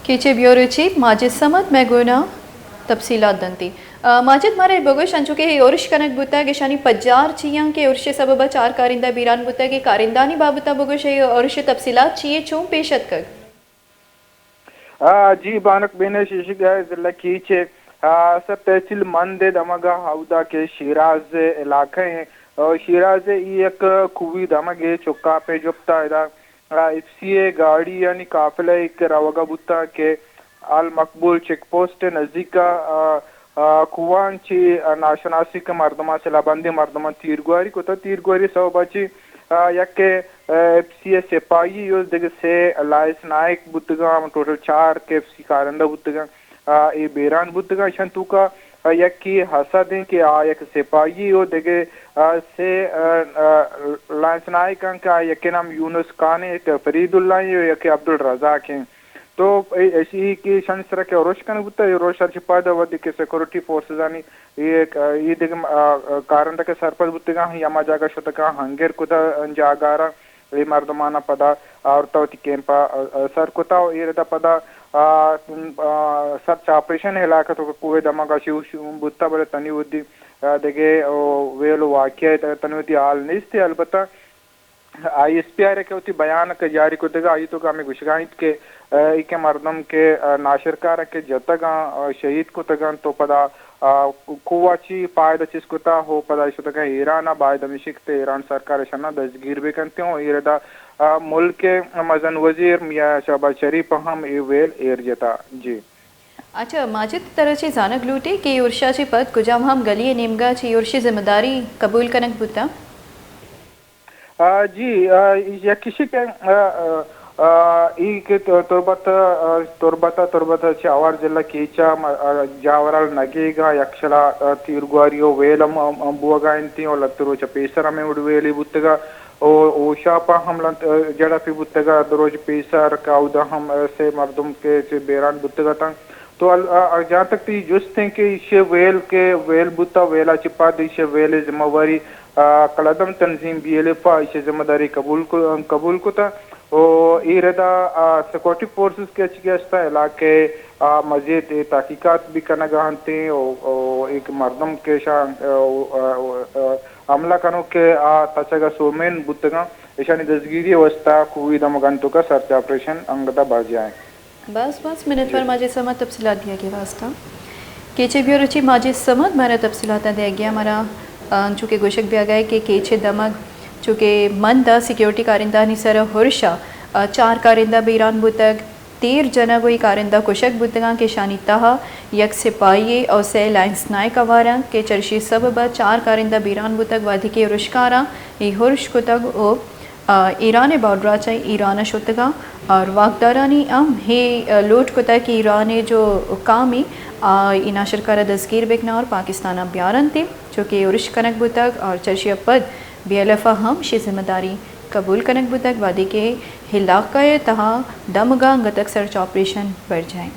کیچے bureau chief Majid Samad میگونا تفصیلات دنتی ماجد مارے بگوش انچو کے یورش کنک بوتا کہ شانی پجار چیاں کے یورش سبب چار کارندہ بیران بوتا کہ کارندانی بابتا بگوش یورش تفصیلات چیئے چون پیشت کر جی بانک بین شیشگ ہے ضلع کیچے سر تحصیل مند دمگا ہاؤدا کے شیراز علاقے ہیں شیراز ایک خوبی دمگے چکا پہ جبتا ہے ایف سی اے گاڑی یعنی قافلہ ایک روگا بوتا کے المقبول چیک پوسٹ نزدیک کوان چی ناشناسی کے مردمہ سے لابندی مردمہ تیرگواری کو تا تیرگواری سو بچی یک ایف سی اے سپاہی یوز دیکھ سے لائس نائک بودگا ٹوٹل 4 کے ایف سی کارندہ بودگا ای بیران بودگا شن تو کا یک کی حسا دیں کہ یک سپاہی ہو دیکھے سے لائس نائک کا یک نام یونس کانے ایک فرید اللہ یک عبد الرزاق ہیں تو ایسی کی شنسرہ کے روش کنے بودتا ہے روش سرچ پایدہ ودی کے سیکورٹی فورسز آنی یہ دیکھ کارندہ کے سرپس بودگا یما جاگا شتکا ہنگر کتا جاگارا یہ مردمانہ پدا آورتا ہوتی کیمپا سر کتا ہو یہ رہتا پدا سرچ آپریشن علاقہ تو کوئے دماغا شیوش بودتا بلے تنی ودی دیکھے ویلو واقعہ تنی ودی آل نیستی البتہ آئی ایس پی آئی رکھے ہوتی بیان کے جاری کو دے گا آئی تو ہمیں گشگاہید کے ایک مردم کے ناشرکارہ کے جتگاں شہید کو تگاں تو پدا قواچی پائدہ چیز کو تا ہو پدا ایسو تگاں ایرانہ باید مشکتے ایران سرکار شنہ دستگیر بھی کرتے ہوں ایردہ ملک کے مزن وزیر میاں شہباز شریف ہم ایویل ایر جتا جی اچھا ماجد طرح چی زانک لوٹی کہ یورشا چی پد کجام ہم گلی نیمگا چی یورشی ذمہ داری قبول کنک بوتا جی یا کسی کے ای کے تربتا چاوار ضلع کیچا جاورال نگیگا یکشلا تیرگواریو ویلم بوگا انتی اور لطرو چپیسر ہمیں اڑویلی بودتگا اوشاپا ہم جڑا پی بودتگا دروج پیسر کاؤدا ہم ایسے مردم کے بیران بودتگا تھا تو جہاں تک تی جست ہیں کہ اسے ویل بوتا ویلا چپا دی اسے ویل ذمہ واری قلدم تنظیم بیلے پا اسے ذمہ داری قبول کو تھا یہ رہتا سیکورٹی فورسز کے اچھی گیستا علاقے مزید تحقیقات بھی کرنا گاہنتے ہیں اور ایک مردم کے شان عملہ کنو کے تچگا سومین بودتگا ایشانی دستگیری وستا کوئی دمگانتو کا سرچ آپریشن انگتا باز جائیں بس منٹ پر ماجد سمد تفصیلات دیا گیا واسطہ کیچے بیورو چی ماجد سمد مارا تفصیلات دیا گیا ہمارا چونکہ گوشک بھی آگئے کہ کیچے دمگ چونکہ مندہ سیکیورٹی کارندانی سر ہرشا 4 کارندہ بیران بودتگ 13 جنہ گوئی کارندہ کشک بودتگاں کے شانی تہا یک سپاہی اور سے لائنس نائک آواران کے چرشی سبب 4 کارندہ بیران بودتگ وادھی کے ہرشکارا ای ہرش کتگ او ایران باڈرا چاہی ایران شتگا اور واقدارانی ہی لوٹ کتا کہ ایران جو کامی اینا شرکارہ دستگیر بکنا اور پاکستانہ بیارن تھی چونکہ ارش کنک بودتگ اور چرشی پد بی ایل ایف ہم شی ذمہ داری قبول کنک بودتگ وادی کے ہلاکہ تہا دمگا گتک سرچ آپریشن بڑھ جائیں